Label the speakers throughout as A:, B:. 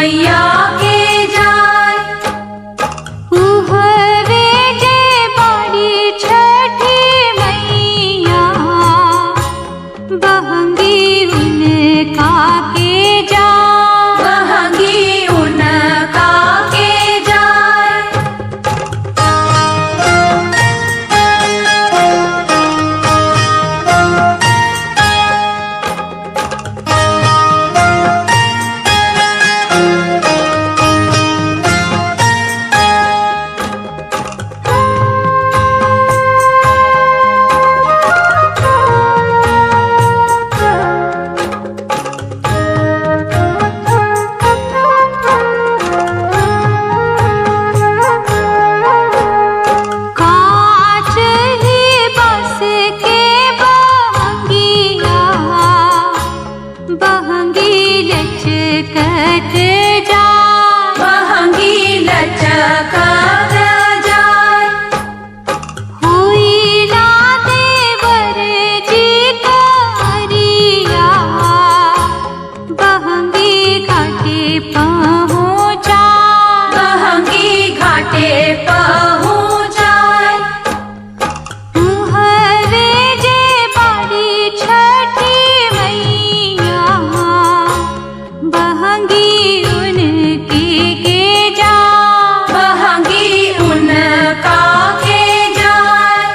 A: मैया के जाय।
B: उहवे जे बाड़ी छठी मैया बहंगी उनका के जाय।
A: बहंगी उनका के जाय।
B: कांच ही बस के बहंगिया बहंगी लचकत जाय।
A: बहंगी लचकत जाय।
B: हुईला देवर जी करिया बहंगी घाटे पहुँचा।
A: बहंगी घाटे पहुँचाय।
B: उहवे जे बाड़ी छठी मैया बहंगी उनकी के जाय।
A: बहंगी उनका के जाय।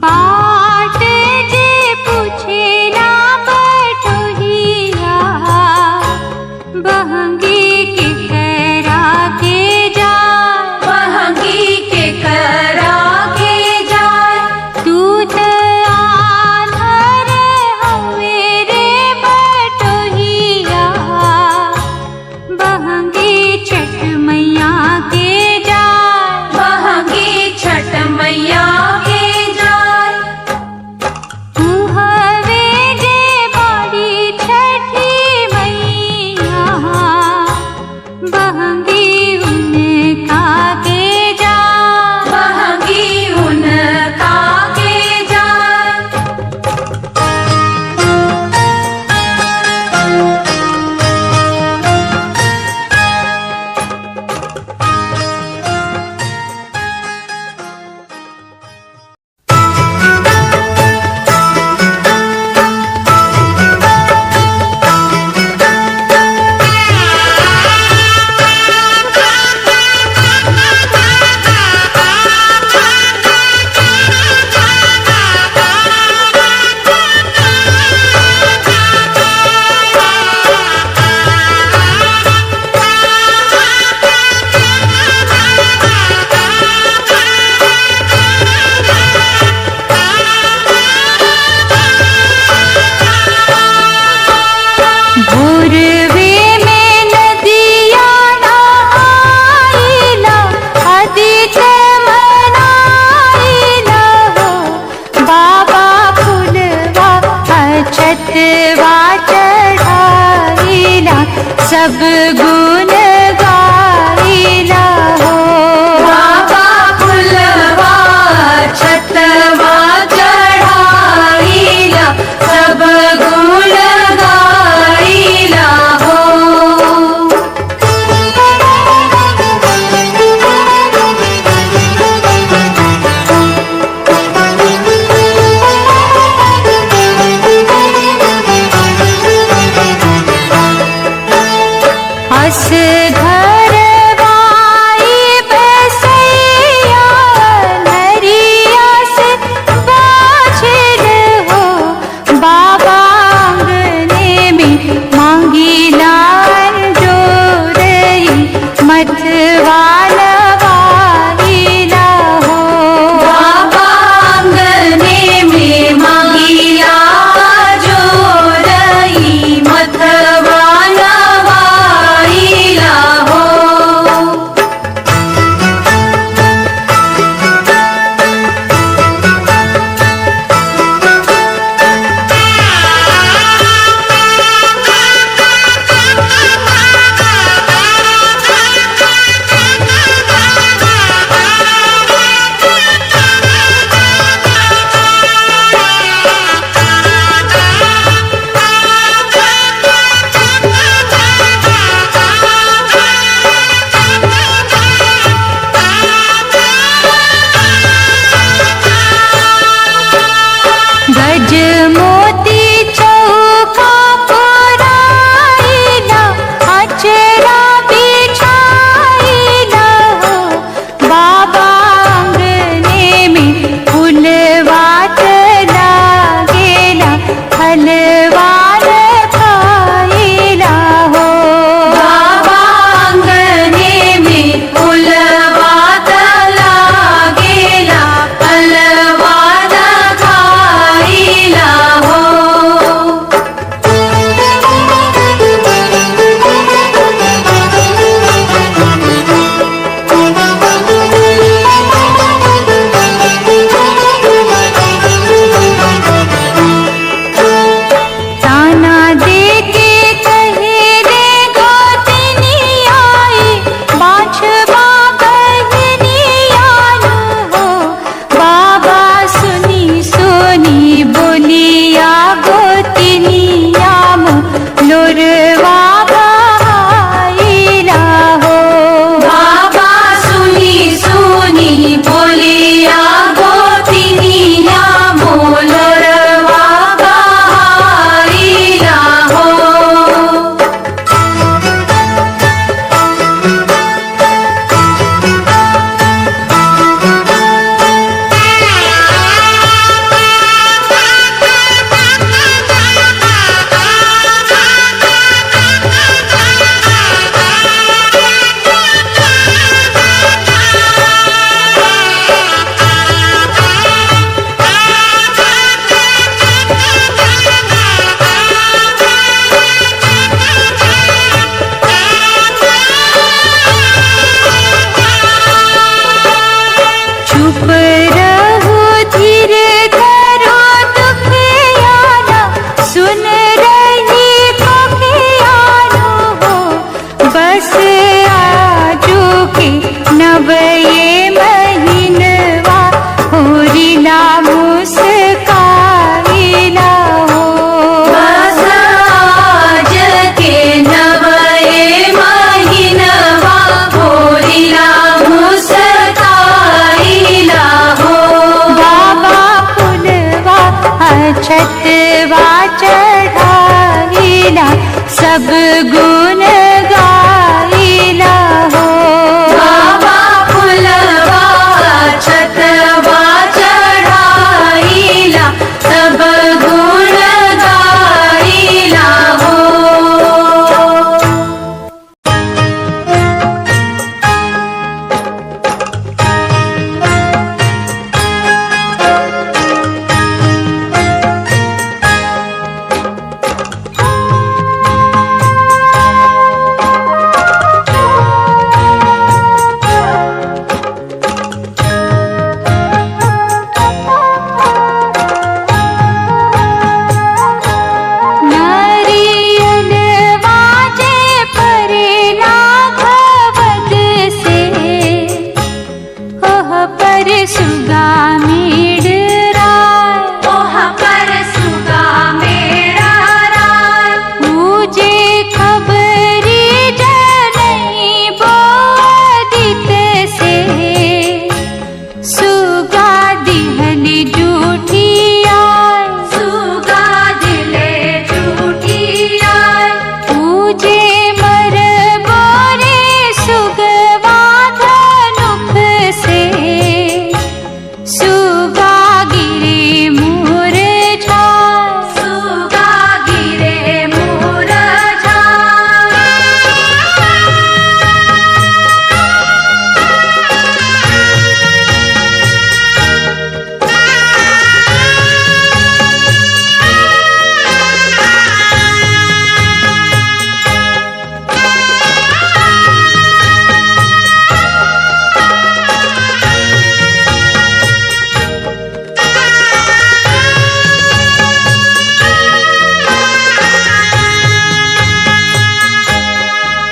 B: बाट जे पूछेला बटोहिया बहंगी के करा के जाय।
A: बहंगी के करा के जाय।
B: दूत आंधर हवे रे बटोहिया बहंगी छठ मैया के जाय।
A: बहंगी छठ मैया के जाय।
B: उहवे जे बाड़ी छठी मैया बहंगी उनका के जाय।
A: बहंगी उनका के जाय।
B: भोरवे में नदिया नहाइला अदित मनाइला हो बाबा फुलवा अक्षतवा चढ़ाइला सब गुण गाइला हो।
A: बाबा फुलवा छतवा चढ़ाइला सब गुण गाइला हो।
B: अस सब गुण गाइला हो।
A: बाबा फुलवा छतवा चढ़ाइला सब गुण गाइला हो।
B: नारियल वाजे परेला घवद से, ओह पर सुगा मेडराय,
A: ओह पर सुगा मेरा राय।
B: मुझे खबरी जनई बोदित से, सुगा दिहली जूठिया,
A: सुगा दिले झूठिया।
B: मुझे मर बोरे सुगवा धनुख से, सुगा गिरे मुरझाए,
A: सुगा गिरे मुरझाए।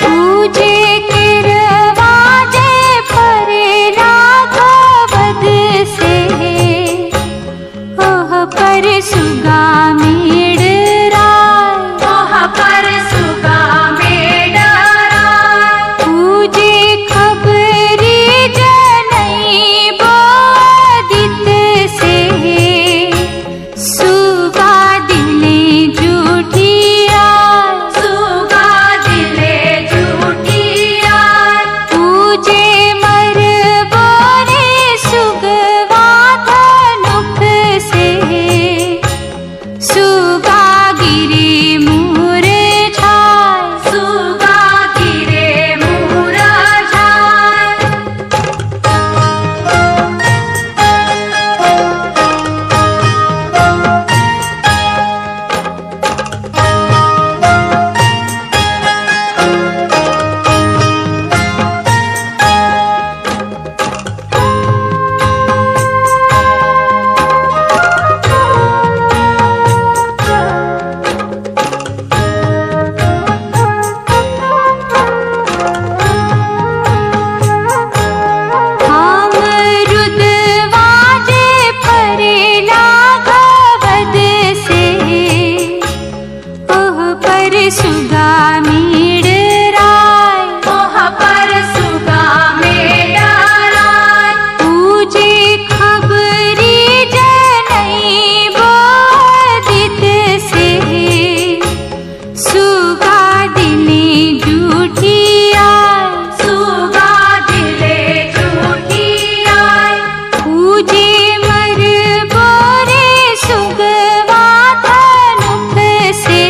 B: पूजे किरवाजे परेला घवद से, ओह पर सुगा मेडराय,
A: ओह पर सुगा मेरा राय।
B: पूजे खबरी जनई बोदित से, सुगा दिले जूठिया,
A: सुगा दिले झूठिया।
B: पूजे मर बोरे सुगवा धनुख से, सुगा गिरे मुरझाए,
A: सुगा गिरे मुरझाए।
B: अमरुद वाजे परेला घवद से, ओह पर सुगा मेडराय,
A: ओह पर सुगा मेरा राय।
B: पूजे खबरी जनई बोदित से, सुगा दिले जूठिया,
A: सुगा दिले झूठिया।
B: पूजे मर बोरे सुगवा धनुख से,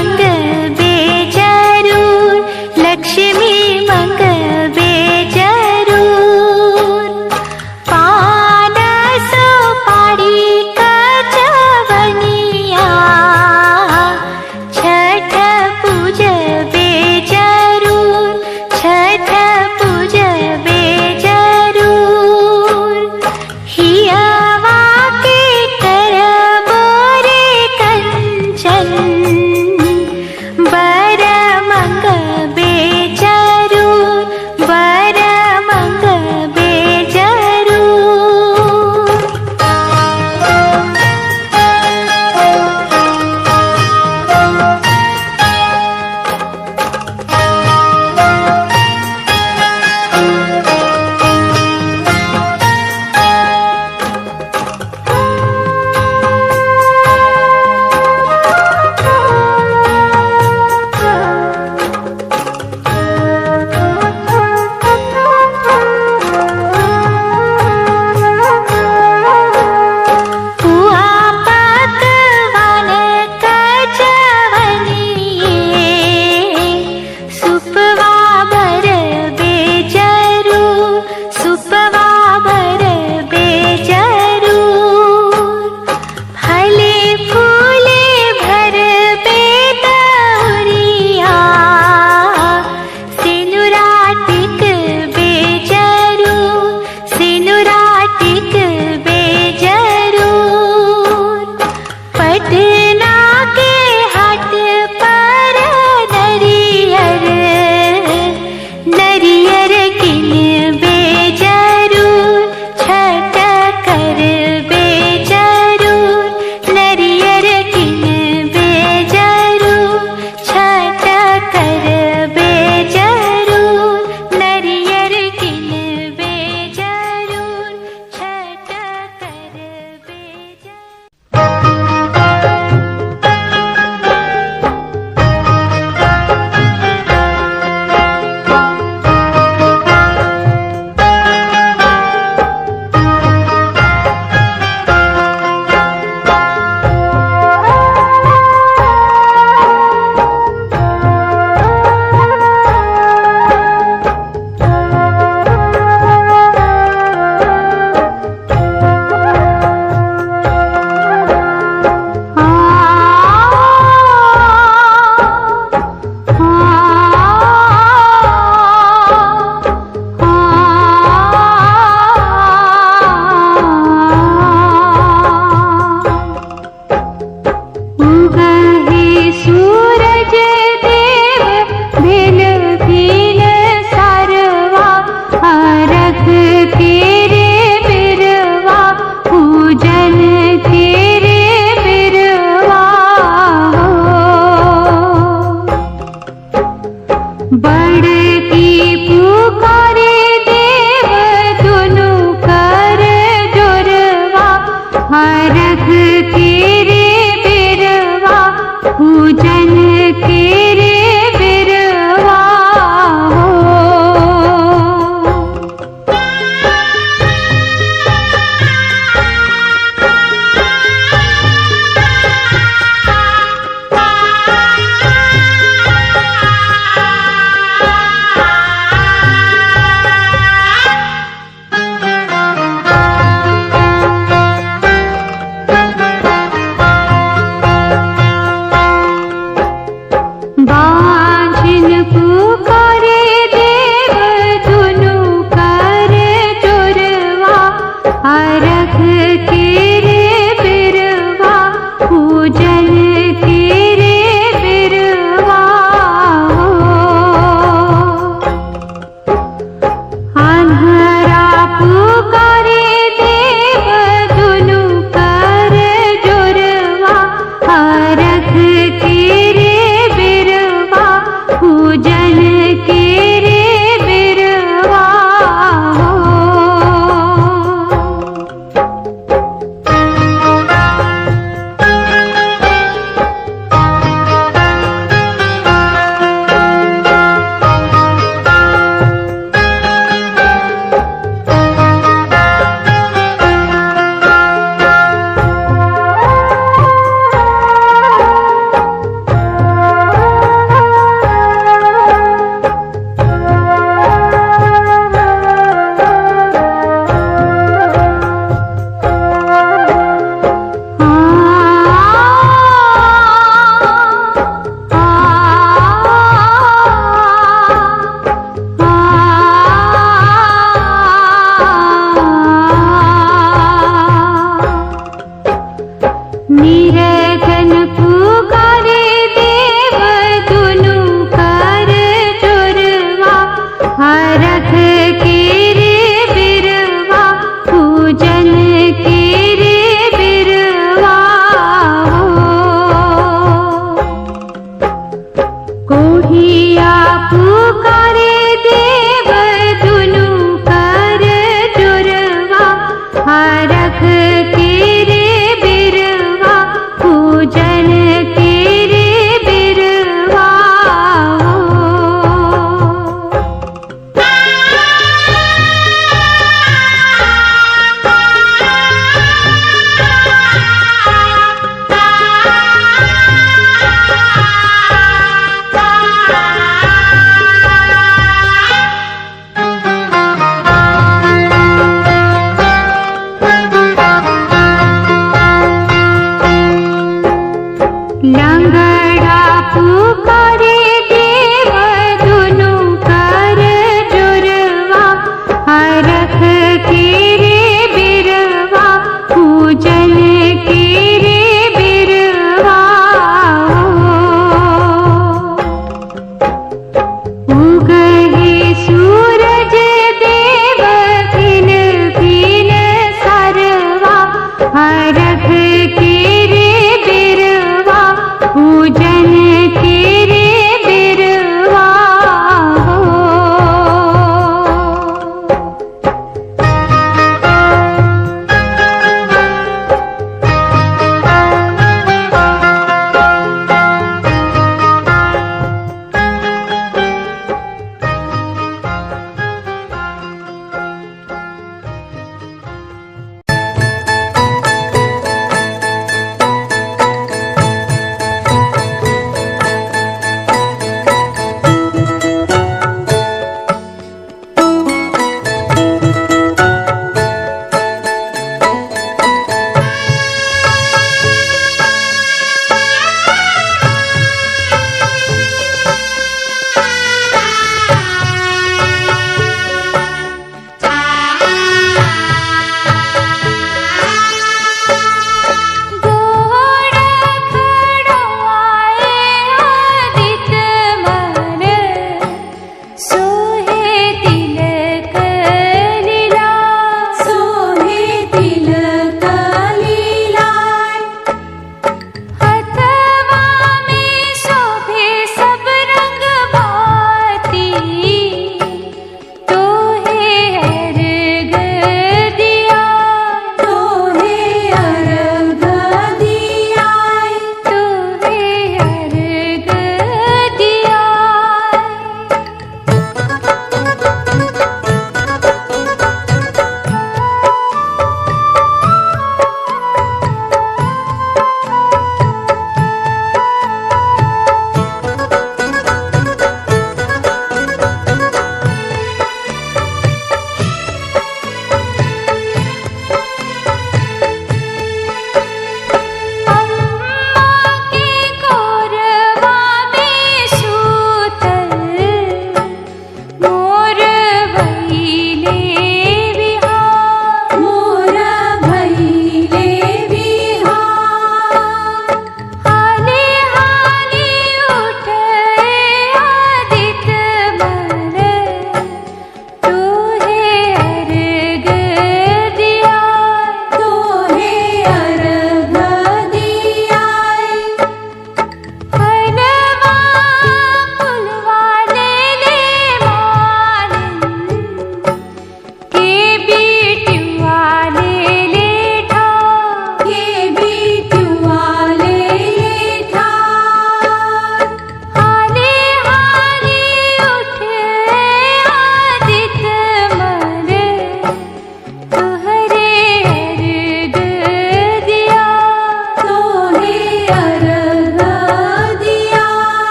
B: मंगबे जरूर, लक्ष्मी मंगबे जरूर। पान सुपारी कचवनिया, छठ पूजबे जरूर, छठ पूजबे जरूर। हियवा के करबो रे कंचन,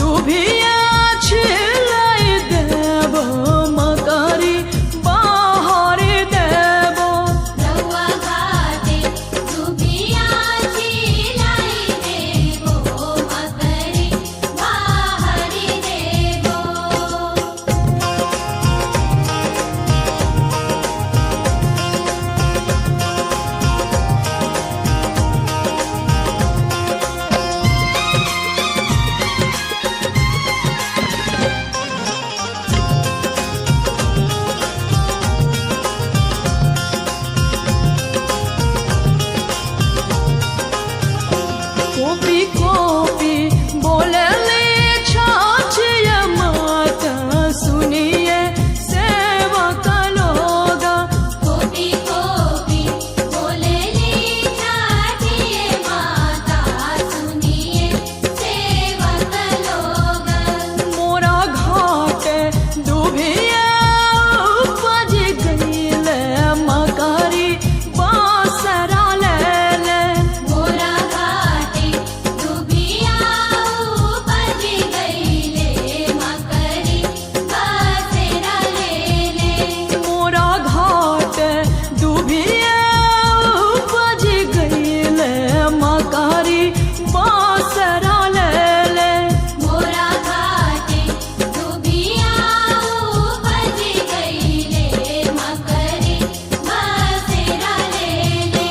C: दुभिया छिलाई देव मकरी बाहरी देव
A: रउआ घाटे दुबिया छिलाई देबो मकरी बाहरी देबो
C: कोपी कोपी बोले ले छाछिय माता सुनिए सेवक लोग
A: कोपी कोपी बोले ले छाछिए माता सुनिए सेवक लोग
C: मोरा घाटे दुभिया उपज गईले मकरी बासरा ले
A: मोरा घाटे दुबिया उपज गईले मकरी बासेरा लेले
C: मोरा घाटे दुभिया उपज गईले मकरी बासरा ले
A: मोरा घाटे दुबिया उपज गईले मकरी बासेरा लेले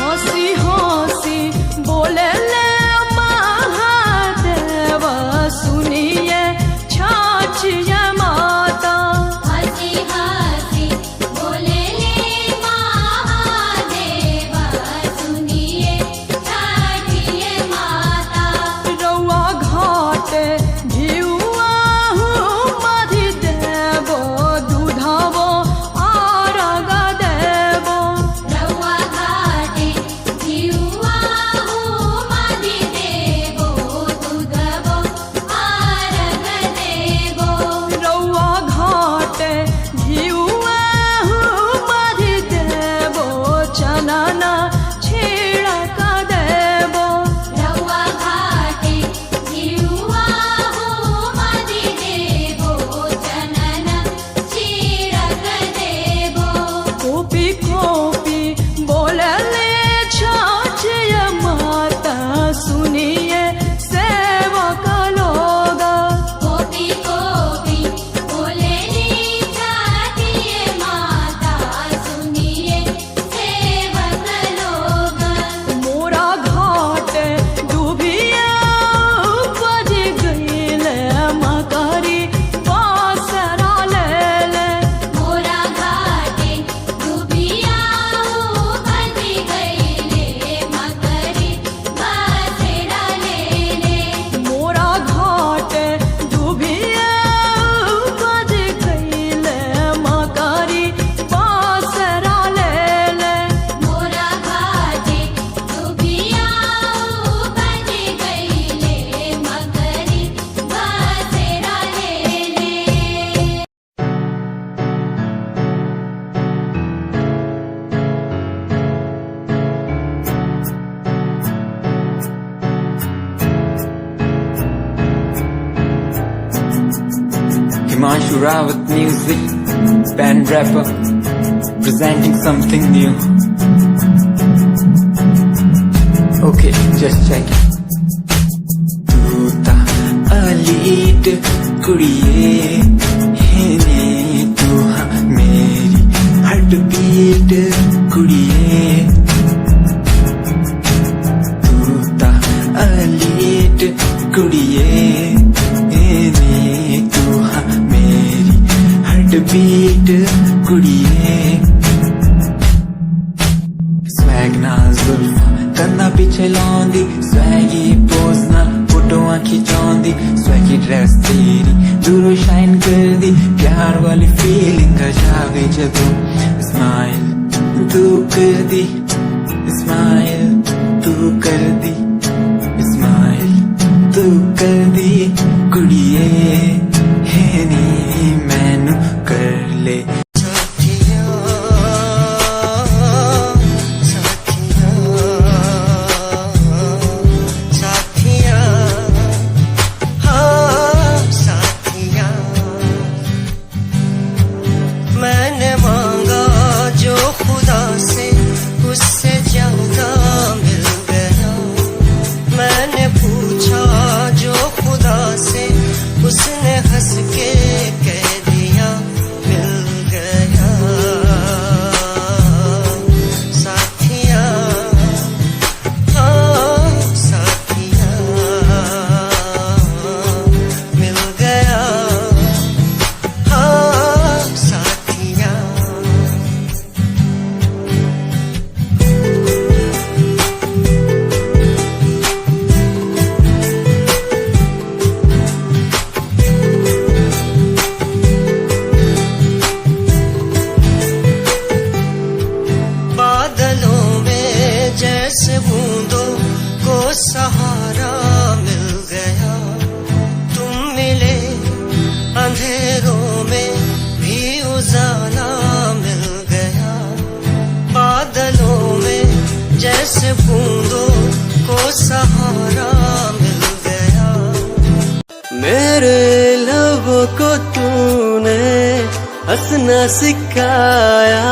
C: हंसी हंसी बोले ले महादेव सुनिए छाछिय माता
A: हंसी हंसी बोले ले महादेव सुनिए छाछिए माता
C: रउआ घाटे घिउआ मधि देवो दूधवो आरग देवो
A: रउआ घाटे जीवा मधि देबो दूधबो आरग देबो
C: रउआ घाटे घिउआ मधि देवो चनना छिड़क देवो
A: रउआ घाटे जीवा मधि देबो चनन छिड़क देबो
C: कोपी कोपी बोले ले छाछिय माता सुनिए सेवक लोग
A: कोपी कोपी बोले ली छाछिए माता सुनिए सेवक लोग
C: मोरा घाटे दुभिया उपज गईले मकरी बासरा ले
A: मोरा घाटे दुबिया उपज गईले मकरी बासेरा लेले
C: मोरा घाटे दुभिया उपज गईले मकरी बासरा ले
A: मोरा घाटे दुबिया उपज गईले मकरी बासेरा लेले
D: Himanshu Rawat music, band rapper, presenting something new. Okay, just check it. तू ता अलीट कुड़िए हेने तू हाँ मेरी हार्ट बीट कुड़िए तू ता अलीट कुड़िए हेने तू हाँ मेरी हार्ट बीट कुड़िए स्वैग नाल जुल्फा करना पीछे लौंदी स्वैगी पोज नाल पुट फोटोआं खिचौंदी स्वैगी ड्रेस तेरी दूरों शाइन कर दी प्यार वाली फीलिंग आ गई जदों स्माइल तू कर दी स्माइल तू कर दी स्माइल तू कर दी कुड़िए है नी मैनू कर ले
E: मैंने मांगा जो खुदा से उससे ज्यादा मिल गया। मैंने पूछा जो खुदा से उसने हंस के कह दिया मिल गया। साथिया हाँ साथिया मिल गया। हाँ साथिया बादलों में जैसे बूंदों को सहारा मिल गया। तुम मिले अंधेरों में भी उजाला मिल गया। बादलों में जैसे बूंदों को सहारा मिल गया। मेरे लबों को तूने हंसना सिखाया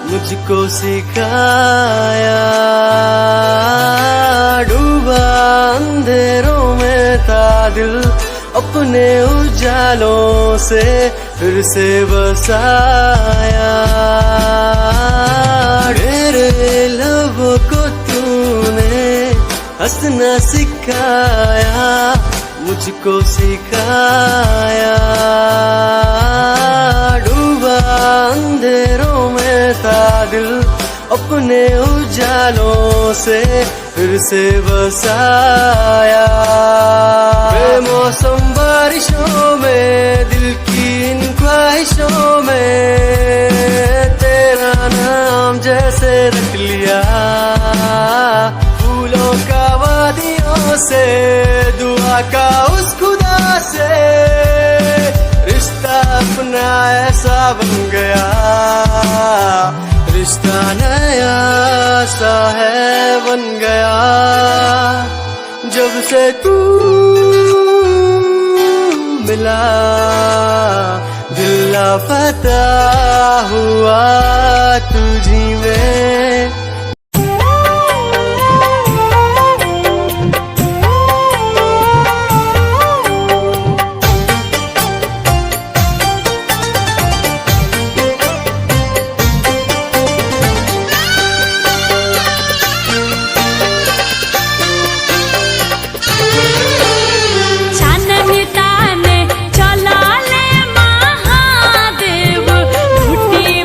E: मुझको सिखाया। डूबा अंधेरों में था दिल अपने उजालों से फिर से बसाया। मेरे लबों को तूने हंसना सिखाया मुझको सिखाया। डूबा अंधेरों में था दिल अपने उजालों से फिर से बसाया। बेमौसम बारिशों में दिल की इन ख्वाहिशों में तेरा नाम जैसे रख लिया। फूलों का वादियों से दुआ का उस खुदा से रिश्ता अपना ऐसा बन गया। रिश्ता नया सा है बन गया जब से तू मिला। दिल लापता हुआ तुझी में।
A: चानन ताने चला ले महादेव, झूठी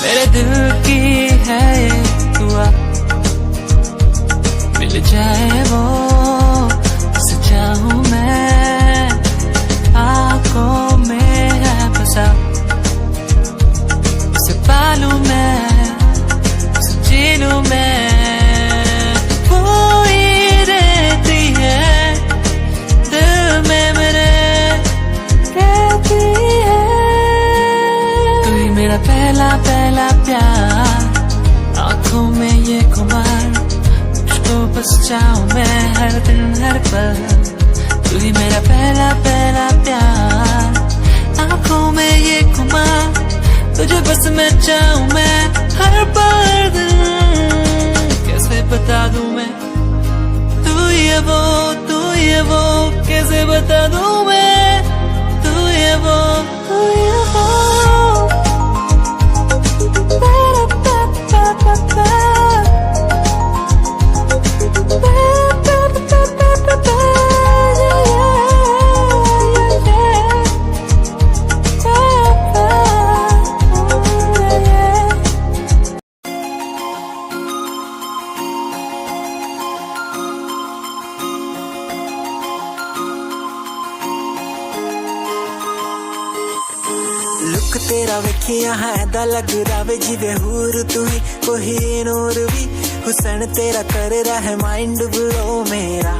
D: मेरे दिल की है ये दुआ, मिल जाए वो सच्चा हूँ मैं, आँखों में है बसा, उसे पालूं मैं, उसे जी लूं मैं। वो ही रहती है दिल में मेरे, कहती है तू ही मेरा पहला पहला प्यार, आँखों में ये खुमार, मुझको बस चाहूं मैं हर दिन हर पल। तू ही मेरा पहला पहला प्यार, आँखों में ये खुमार, तुझे बस मैं चाहूं मैं हर पल। कैसे बता दूं मैं तू ही है वो, तू ही है वो, कैसे बता दूं मैं तू ही है वो, तू ही है वो।
F: लुक तेरा वेखिया है दा लग रावे जिवे हूर तू ही कोई नूर भी, हुसन तेरा कर रहा है माइंड ब्लो मेरा,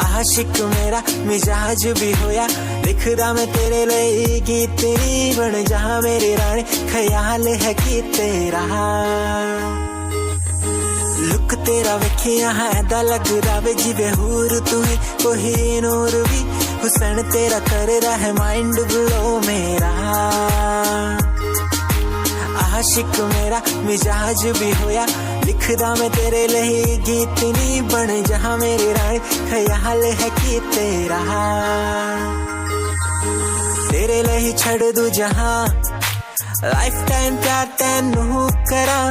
F: आशिक मेरा मिजाज भी होया, लिखदा मैं तेरे लिए गीत नी बन जा मेरी रानी, ख्याल है कि तेरा। लुक तेरा वेखिया है दा लग रावे जिवे हूर तू ही कोई नूर भी, हुसन तेरा कर रहा है माइंड ब्लो मेरा, आशिक मेरा मिजाज भी होया, लिखदा मैं तेरे लिए गीत नी बन जहाँ मेरी रानी, ख्याल है कि तेरा। तेरे लिए छड़ दूं जहाँ, लाइफ टाइम प्यार तैनू करा,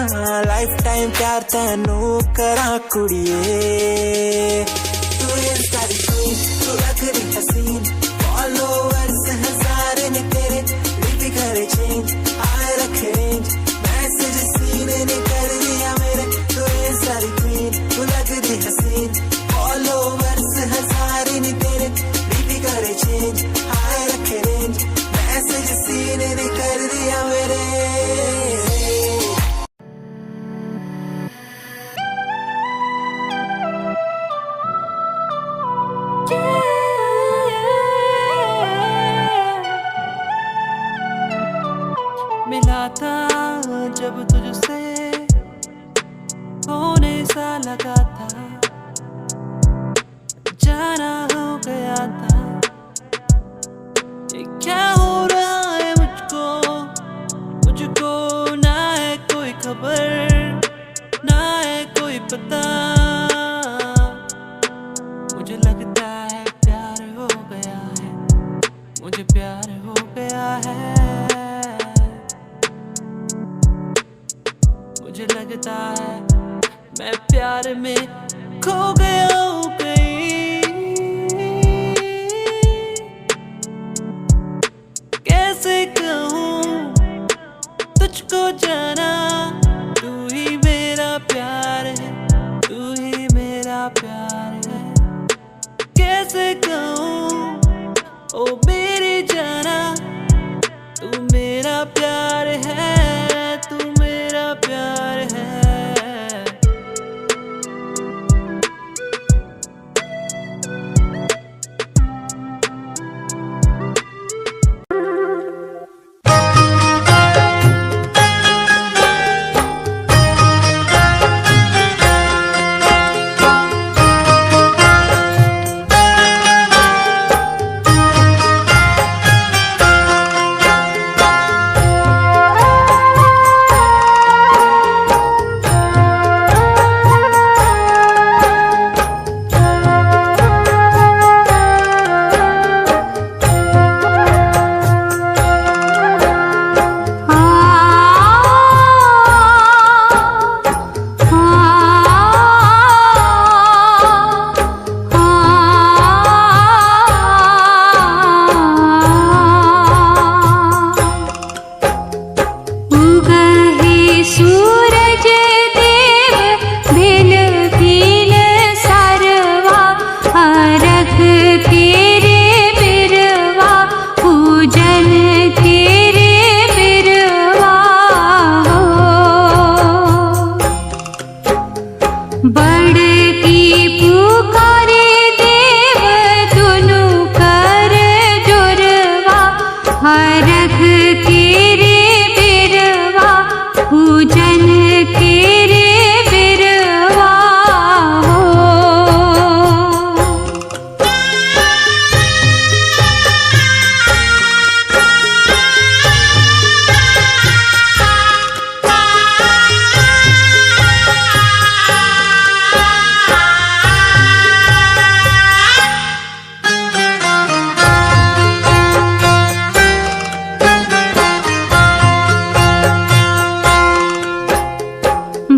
F: लाइफ टाइम प्यार तैनू करा कुड़िए। तू इंस्टा दी क्वीन, तू लग रही हसीन, फॉलोवर्स हजार ने तेरे, भी करे चेंज, आए रखे रेंज, मैसेज सीन ने कर दिया मेरे। तू इंस्टा दी क्वीन, तू लग रही हसीन, फॉलोवर्स हजार ने तेरे, भी करे चेंज, आए रखे रेंज, मैसेज सीन ने कर दिया मेरे।
D: मिला था जब तुझसे होने सा लगा था, जाना हो गया था, ये क्या हो रहा है मुझको, मुझको ना है कोई खबर, ना है कोई पता, मुझे लगता है प्यार हो गया है, मुझे प्यार हो गया है, मुझे लगता है मैं प्यार में खो गया हूँ कहीं। कैसे कहूँ तुझको जाना, तू ही मेरा प्यार है, तू ही मेरा प्यार है। कैसे कहूँ ओ मेरी जाना, तू मेरा प्यार है, तू मेरा प्यार है।
B: अर्घ के रे बिरवा पूजन के रे बिरवा हो।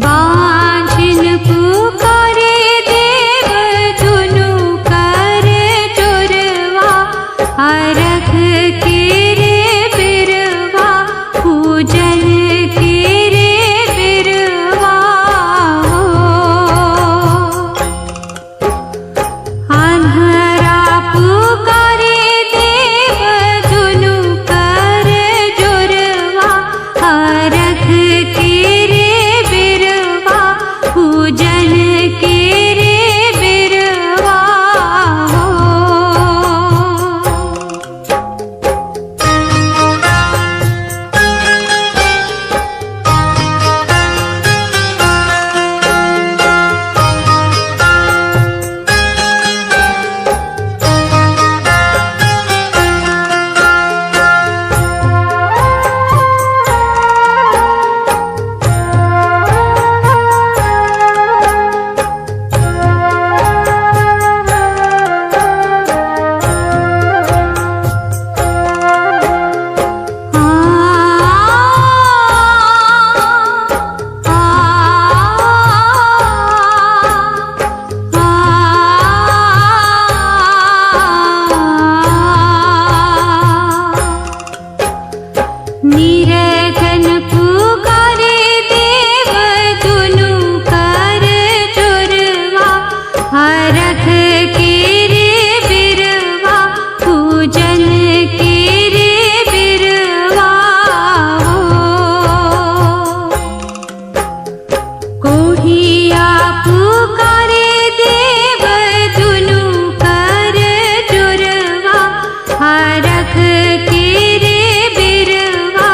B: बाँझिन पुकारे देव दुनु कर जोरवा अर्घ के रे बिरवा पूजन के रे बिरवा हो। अन्हरा पुकारे देव दुनु कर जोरवा अर्घ के रे बिरवा पूजन के रे बिरवा हो। निरधन पुकारे देव दुनु कर जोरवा अर्घ के रे बिरवा पूजन के रे बिरवा हो। कोढ़िया पुकारे देव दुनु कर जोरवा अर्घ के रे बिरवा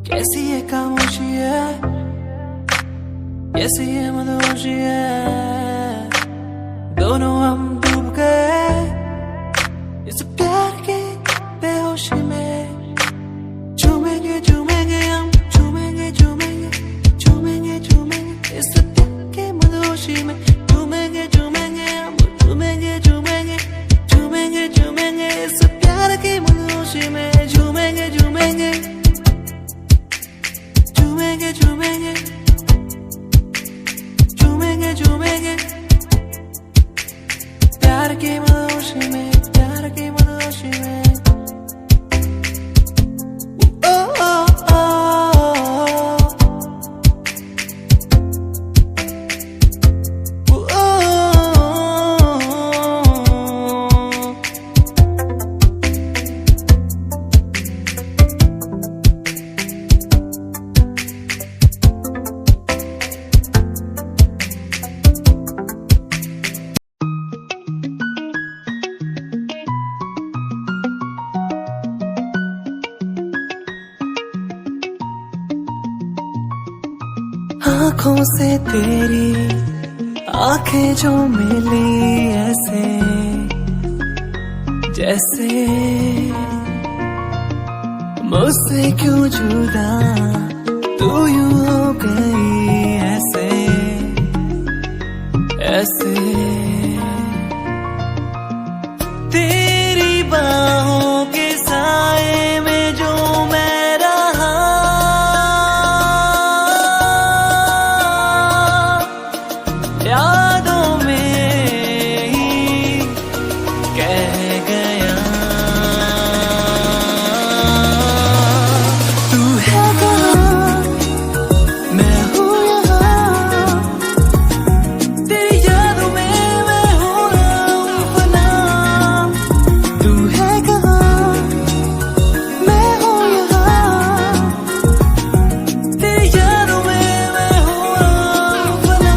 F: कैसी ये खामोशी है, कैसी ये मदहोशी है, दोनों हम डूब गए इस प्यार के बेहोशी में। झूमेंगे झूमेंगे हम, झूमेंगे झूमेंगे झूमेंगे झूमेंगे इस प्यार के मदहोशी में। झूमेंगे झूमेंगे हम, झूमेंगे झूमेंगे झूमेंगे झूमेंगे इस प्यार के मदहोशी में। झूमेंगे झूमेंगे झूमेंगे झूमेंगे झूमेंगे झूमेंगे प्यार की मदहोशी में, प्यार की मदहोशी में। ओ ओ ओ ओ आँखों से तेरी आंखें जो मिली ऐसे जैसे मुझसे क्यों जुदा तू यूं हो गई ऐसे ऐसे। तेरी बाहों के साए में जो मैं रहा, यादों में ही कह गया। तू है कहाँ, मैं हूँ यहाँ, तेरी यादों में मैं हूँ अपना। तू है कहाँ, मैं हूँ यहाँ, तेरी यादों में मैं हूँ अपना।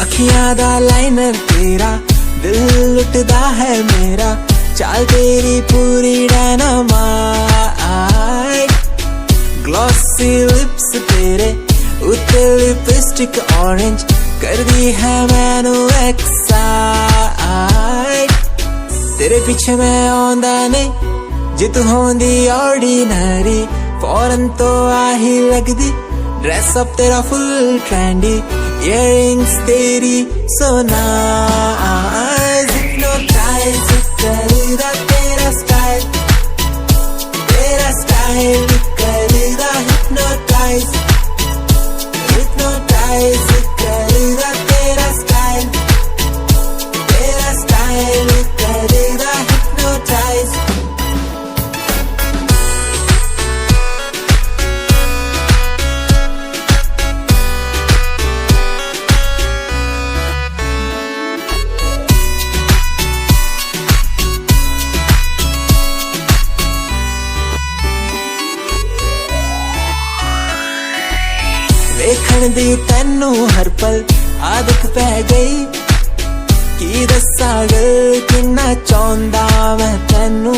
F: अखियां दा लाइनर तेरा, दिल लुटदा है मेरा, चाल तेरी पूरी डायनामाइट। ग्लॉसी लिप्स तेरे उत्ते लिपस्टिक ऑरेंज कर दी है मैनू एक्साइट। तेरे पीछे मैं आंदा नहीं जे तू होंदी ऑर्डिनरी, फौरन तो आही लगदी ड्रेस अप तेरा फुल ट्रेंडी, इयररिंग्स तेरी so nice, hypnotize करेगा तेरा स्टाइल करेगा hypnotize करेगा तेरा स्टाइल करेगा hypnotize। देखण दी तैनू हर पल आदत पै गई, की दस्सां गल किन्ना चाहुंदा मैं तैनू।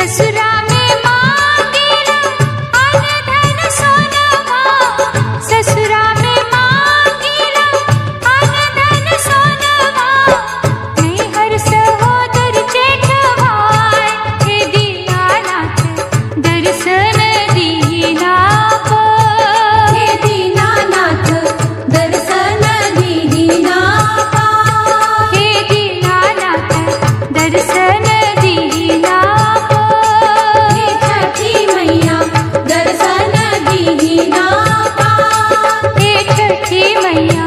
B: ससुरा में मांगेला अन धन सोनमा, ससुरा में मांगेला अन धन सोनमा, नैहर सहोदर जेठवाय, हे दीनानाथ दर्शन दीना को,
A: हे दीनानाथ दर्शन दीना पा,
B: हे दीनानाथ दर्शन दीना को,
A: हे छठी मैया दर्शन दीना पा,
B: हे छठी मैया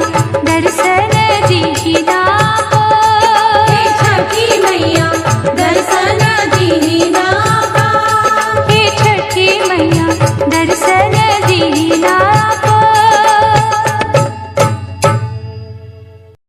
B: दर्शन दीना को,
A: हे छठी मैया दर्शन